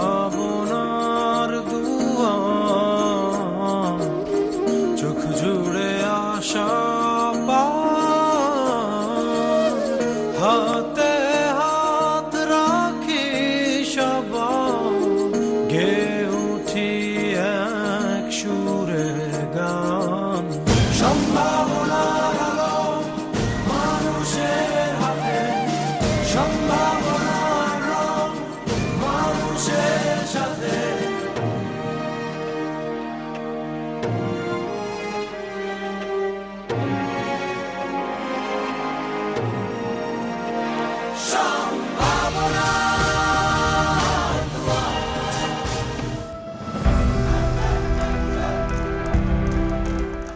সম্ভাবনার দুয়ার, চোখ জুড়ে আশা পার, হাতে হাত রাখি সবার, গেয়ে উঠি এক সুরের গান। সম্ভাবনার আলো মানুষের হাতে, সম্ভাবনার রং মানুষের সাথে।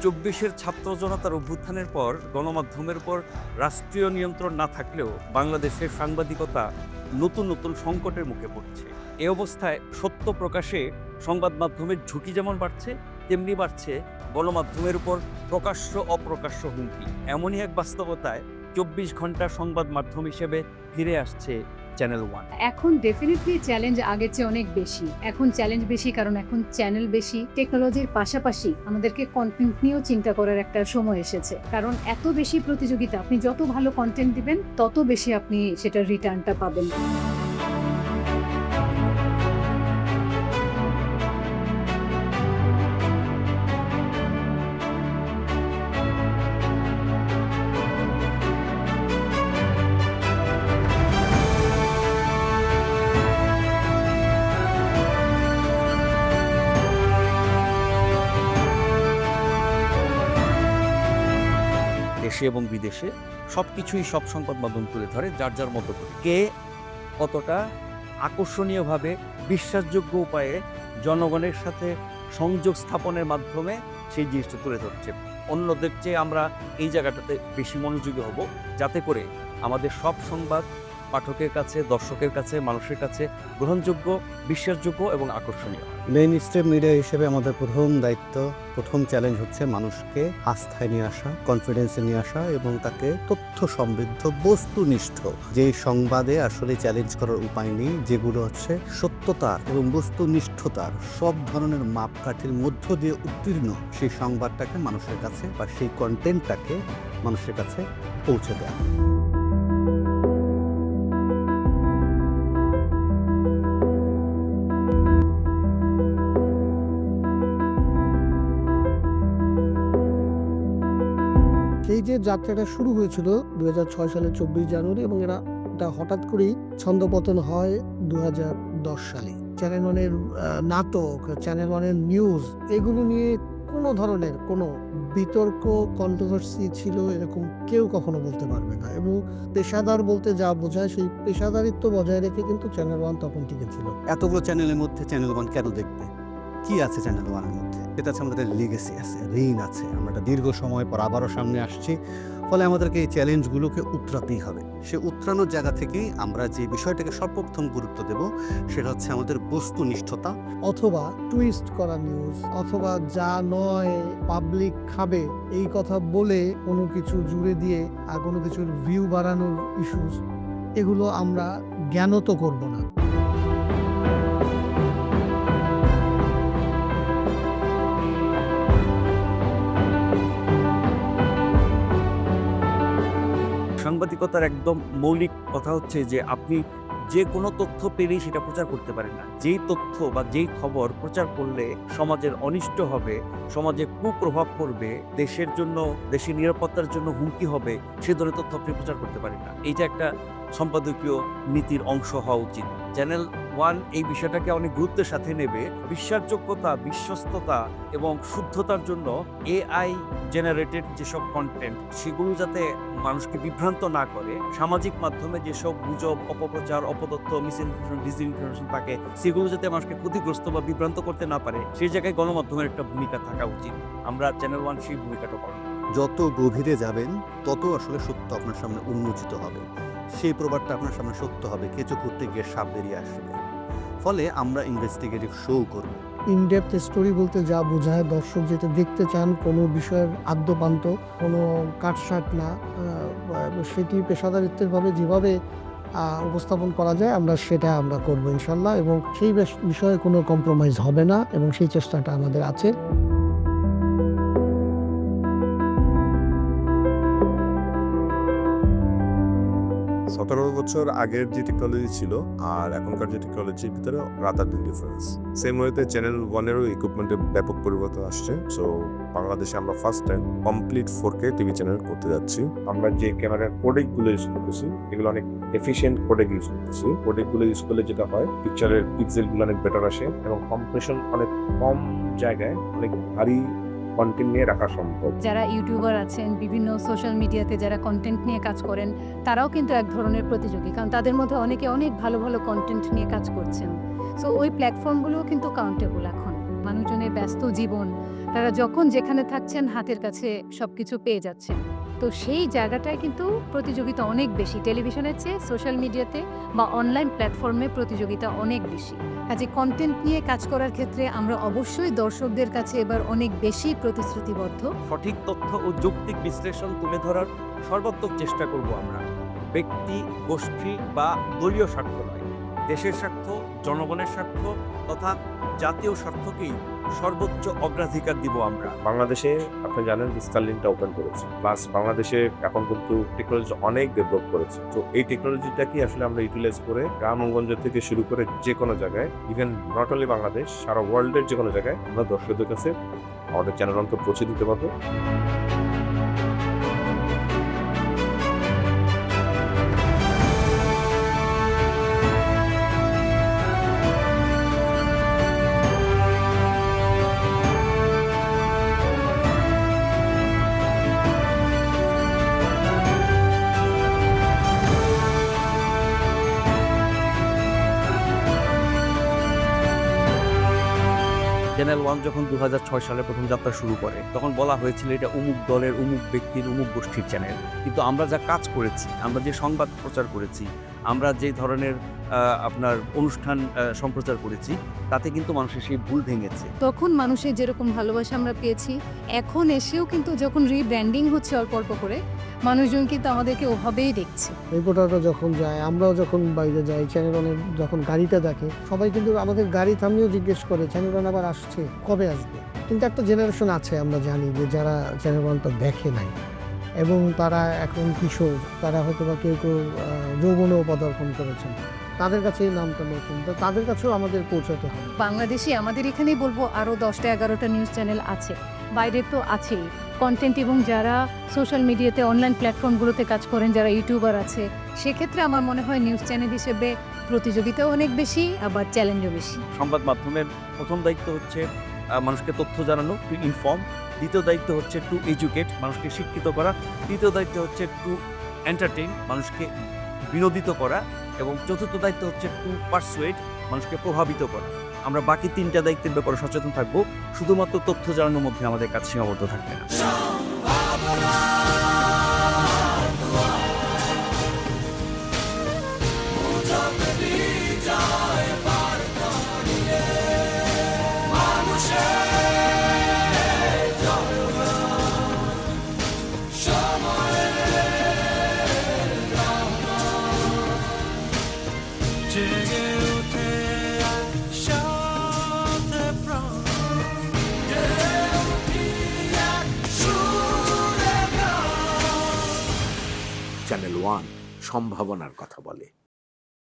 চব্বিশের ছাত্র জনতার অভ্যুত্থানের পর গণমাধ্যমের উপর রাষ্ট্রীয় নিয়ন্ত্রণ না থাকলেও বাংলাদেশের সাংবাদিকতা নতুন নতুন সংকটের মুখে পড়ছে। এ অবস্থায় সত্য প্রকাশে সংবাদ মাধ্যমের ঝুঁকি যেমন বাড়ছে, তেমনি বাড়ছে গণমাধ্যমের উপর প্রকাশ্য অপ্রকাশ্য হুমকি। এমনই এক বাস্তবতায় 24 ঘন্টা সংবাদ মাধ্যম হিসেবে ফিরে আসছে চ্যানেল ওয়ান। এখন ডেফিনেটলি চ্যালেঞ্জ আগের চেয়ে অনেক বেশি। এখন চ্যালেঞ্জ বেশি কারণ এখন চ্যানেল বেশি, টেকনোলজির পাশাপাশি আমাদেরকে কন্টেন্ট নিয়েও চিন্তা করার একটা সময় এসেছে। কারণ এত বেশি প্রতিযোগিতা, আপনি যত ভালো কন্টেন্ট দিবেন তত বেশি আপনি সেটার রিটার্নটা পাবেন। দেশে এবং বিদেশে সবকিছুই সব সংবাদ মাধ্যম তুলে ধরে যার যার মতো করে। কে কতটা আকর্ষণীয়ভাবে বিশ্বাসযোগ্য উপায়ে জনগণের সাথে সংযোগ স্থাপনের মাধ্যমে সেই জিনিসটা তুলে ধরছে। অন্যদের চেয়ে আমরা এই জায়গাটাতে বেশি মনোযোগী হব, যাতে করে আমাদের সব সংবাদ পাঠকের কাছে, দর্শকের কাছে, মানুষের কাছে গ্রহণযোগ্য, বিশ্বাসযোগ্য এবং আকর্ষণীয়। মেইন স্ট্রিম মিডিয়া হিসেবে আমাদের প্রথম দায়িত্ব, প্রথম চ্যালেঞ্জ হচ্ছে মানুষকে আস্থায় নিয়ে আসা, কনফিডেন্সে নিয়ে আসা এবং তাকে তথ্য সমৃদ্ধ, বস্তুনিষ্ঠ যে সংবাদে আসলে চ্যালেঞ্জ করার উপায় নেই, যেগুলো হচ্ছে সত্যতা এবং বস্তুনিষ্ঠতার সব ধরনের মাপকাঠির মধ্য দিয়ে উত্তীর্ণ, সেই সংবাদটাকে মানুষের কাছে বা সেই কন্টেন্টটাকে মানুষের কাছে পৌঁছে দেয়। এই যে যাত্রাটা শুরু হয়েছিল 2006 সালের 24 জানুয়ারি এবং এটা হঠাৎ করেই ছন্দপতন হয় 2010 সালে। চ্যানেল ওয়ানের নাটক, চ্যানেল ওয়ানের নিউজ, এগুলো নিয়ে কোনো ধরনের কোনো বিতর্ক, কন্ট্রোভার্সি ছিল এরকম কেউ কখনো বলতে পারবে না। এবং পেশাদার বলতে যা বোঝায় সেই পেশাদারিত্ব বজায় রেখে কিন্তু চ্যানেল ওয়ান তখন টিকে ছিল। এতগুলো চ্যানেলের মধ্যে চ্যানেল ওয়ান কেন দেখবে? কি আছে চ্যানেল ওয়ানের মধ্যে? এটা আছে আমাদের লিগেসি আছে, ঋণ আছে। আমরা একটা দীর্ঘ সময় পর আবারও সামনে আসছি, ফলে আমাদেরকে এই চ্যালেঞ্জগুলোকে উতরাতেই হবে। সে উতরানোর জায়গা থেকেই আমরা যে বিষয়টাকে সর্বপ্রথম গুরুত্ব দেব সেটা হচ্ছে আমাদের বস্তুনিষ্ঠতা। অথবা টুইস্ট করা নিউজ, অথবা যা নয় পাবলিক খাবে এই কথা বলে কোনো কিছু জুড়ে দিয়ে আর কোনো কিছুর ভিউ বাড়ানোর ইস্যুস, এগুলো আমরা জ্ঞানত করব না। সাংবাদিকতার একদম মৌলিক কথা হচ্ছে যে আপনি যে কোনো তথ্য পেলেই সেটা প্রচার করতে পারেন না। যেই তথ্য বা যেই খবর প্রচার করলে সমাজের অনিষ্ট হবে, সমাজে কুপ্রভাব পড়বে, দেশের জন্য, দেশের নিরাপত্তার জন্য হুমকি হবে, সে ধরনের তথ্য আপনি প্রচার করতে পারেন না। এইটা একটা সম্পাদকীয় নীতির অংশ হওয়া উচিত। চ্যানেল ওয়ান এই বিষয়টাকে অনেক গুরুত্বের সাথে নেবে। বিশ্বাসযোগ্যতা, বিশ্বস্ততা এবং শুদ্ধতার জন্য AI জেনারেটেড যেসব কন্টেন্ট সেগুলো যাতে মানুষকে বিভ্রান্ত না করে, সামাজিক মাধ্যমে যেসব গুজব, অপপ্রচার, অপতথ্য, মিসইনফরমেশন, ডিসইনফরমেশন থাকে সেগুলো যাতে মানুষকে ক্ষতিগ্রস্ত বা বিভ্রান্ত করতে না পারে, সেই জায়গায় গণমাধ্যমের একটা ভূমিকা থাকা উচিত। আমরা চ্যানেল ওয়ান সেই ভূমিকাটা পালন করব। যত গভীরে যাবেন তত আসলে সত্য আপনার সামনে উন্মোচিত হবে। সেই প্রবাদটা আপনার সামনে সত্য হবে, কেঁচো করতে গিয়ে সাপ বেরিয়ে আসবে। ফলে আমরা ইনভেস্টিগেটিভ শো করব। ইনডেপথ স্টোরি বলতে যা বোঝায়, দর্শক যেটা দেখতে চান, কোনো বিষয়ের আদ্যপান্ত, কোনো কাটসাট না, সেটি পেশাদারিত্বেরভাবে যেভাবে উপস্থাপন করা যায় সেটা আমরা করবো ইনশাল্লাহ, এবং সেই বিষয়ে কোনো কম্প্রোমাইজ হবে না, এবং সেই চেষ্টাটা আমাদের আছে। 17 বছর আগের যে টেকনোলজি ছিল আর এখনকার যে টেকনোলজির ভিতরে রাতারাতি ডিফারেন্স। সেম ওয়েতে চ্যানেল ওয়ানেরও ইকুইপমেন্টের ব্যাপক পরিবর্তন আসছে। সো বাংলাদেশে আমরা first time complete 4K TV channel করতে যাচ্ছি। আমরা যে ক্যামেরার কোডেকগুলো ইউজ করতেছি এগুলো অনেক এফিশিয়েন্ট কোডেক ইউজ করতেছি। কোডেকগুলো ইউজ করলে যেটা হয়, পিকচারের পিক্সেলগুলো অনেক বেটার আসে এবং কম্প্রেশন অনেক কম জায়গায় অনেক ভারী কন্টেন্ট নিয়ে রাখা সম্ভব। যারা ইউটিউবার আছেন, বিভিন্ন সোশ্যাল মিডিয়াতে যারা কন্টেন্ট নিয়ে কাজ করেন, তারাও কিন্তু এক ধরনের প্রতিযোগী, কারণ তাদের মধ্যে অনেকে অনেক ভালো ভালো কন্টেন্ট নিয়ে কাজ করছেন। সো ওই প্ল্যাটফর্মগুলোও কিন্তু কাউন্টেবল। এখন মানুষজনের ব্যস্ত জীবন, তারা যখন যেখানে থাকছেন হাতের কাছে সবকিছু পেয়ে যাচ্ছেন। তো সেই জায়গাটায় কিন্তু প্রতিযোগিতা অনেক বেশি, টেলিভিশনের চেয়ে সোশ্যাল মিডিয়াতে বা অনলাইন প্ল্যাটফর্মে প্রতিযোগিতা অনেক বেশি। কাজে কন্টেন্ট নিয়ে কাজ করার ক্ষেত্রে আমরা অবশ্যই দর্শকদের কাছে এবার অনেক বেশি প্রতিশ্রুতিবদ্ধ। সঠিক তথ্য ও যৌক্তিক বিশ্লেষণ তুলে ধরার সর্বাত্মক চেষ্টা করব আমরা। ব্যক্তি, গোষ্ঠী বা দলীয় স্বার্থ নয়, দেশের স্বার্থ, জনগণের স্বার্থ তথা জাতীয় স্বার্থকেই সর্বোচ্চ অগ্রাধিকার দিব আমরা। বাংলাদেশে আপনি জানেন স্টারলিংকটা ওপেন করেছে, প্লাস বাংলাদেশে এখন কিন্তু টেকনোলজি অনেক ডেভেলপ করেছে। তো এই টেকনোলজিটাকে আসলে আমরা ইউটিলাইজ করে গ্রামগঞ্জ থেকে শুরু করে যে কোনো জায়গায়, ইভেন নট অনলি বাংলাদেশ, সারা ওয়ার্ল্ডের যে কোনো জায়গায় আমরা দর্শকদের কাছে আমাদের চ্যানেল অন্তত পৌঁছে দিতে পারবো। চ্যানেল ওয়ান যখন 2006 সালে প্রথম যাত্রা শুরু করে, তখন বলা হয়েছিল এটা অমুক দলের, অমুক ব্যক্তির, অমুক গোষ্ঠীর চ্যানেল। কিন্তু আমরা যা কাজ করেছি, আমরা যে সংবাদ প্রচার করেছি, আমরা যে ধরনের আপনার অনুষ্ঠান সম্প্রচার করেছি, তাতে কিন্তু মানুষের সেই ভুল ভেঙেছে। তখন মানুষের যেরকম ভালোবাসা আমরা পেয়েছি, এখন এসেও কিন্তু যখন রিব্র্যান্ডিং হচ্ছে অল্প অল্প করে, মানুষজন কিন্তু আমাদেরকে ওভাবেই দেখছে। রিপোর্টাররা যখন যায়, আমরাও যখন বাইরে যাই, চ্যানেল ওয়ানের যখন গাড়িটা দেখে, সবাই কিন্তু আমাদের গাড়ি থামিয়েও জিজ্ঞেস করে চ্যানেল ওয়ান আবার আসছে, কবে আসবে। কিন্তু একটা জেনারেশন আছে, আমরা জানি যে যারা চ্যানেল ওয়ানটা দেখে নাই, এবং তারা এখন কিশোর, তারা হয়তো বা কেউ কেউ যৌবনেও পদার্পণ করেছেন, তাদের কাছে এই নামটা নতুন, তো তাদের কাছেও আমাদের পৌঁছাতে হবে। বাংলাদেশে আমাদের এখানেই বলবো আরও 10টা-11টা নিউজ চ্যানেল আছে, বাইরের তো আছেই কন্টেন্ট, এবং যারা সোশ্যাল মিডিয়াতে অনলাইন প্ল্যাটফর্মগুলোতে কাজ করেন, যারা ইউটিউবার আছে, সেক্ষেত্রে আমার মনে হয় নিউজ চ্যানেল হিসেবে প্রতিযোগিতাও অনেক বেশি, আবার চ্যালেঞ্জও বেশি। সংবাদ মাধ্যমের প্রথম দায়িত্ব হচ্ছে মানুষকে তথ্য জানানো, টু ইনফর্ম। দ্বিতীয় দায়িত্ব হচ্ছে টু এডুকেট, মানুষকে শিক্ষিত করা। তৃতীয় দায়িত্ব হচ্ছে টু এন্টারটেইন, মানুষকে বিনোদিত করা। এবং চতুর্থ দায়িত্ব হচ্ছে টু পারসুয়েড, মানুষকে প্রভাবিত করা। আমরা বাকি 3টা দায়িত্বের ব্যাপারে সচেতন থাকবো, শুধুমাত্র তথ্য জানানোর মধ্যে আমাদের কাজ সীমাবদ্ধ থাকবে না। জেগে ওঠে একসাথে প্রাণ, গেয়ে উঠি এক সুরে গান। চ্যানেল ওয়ান সম্ভাবনার কথা বলে।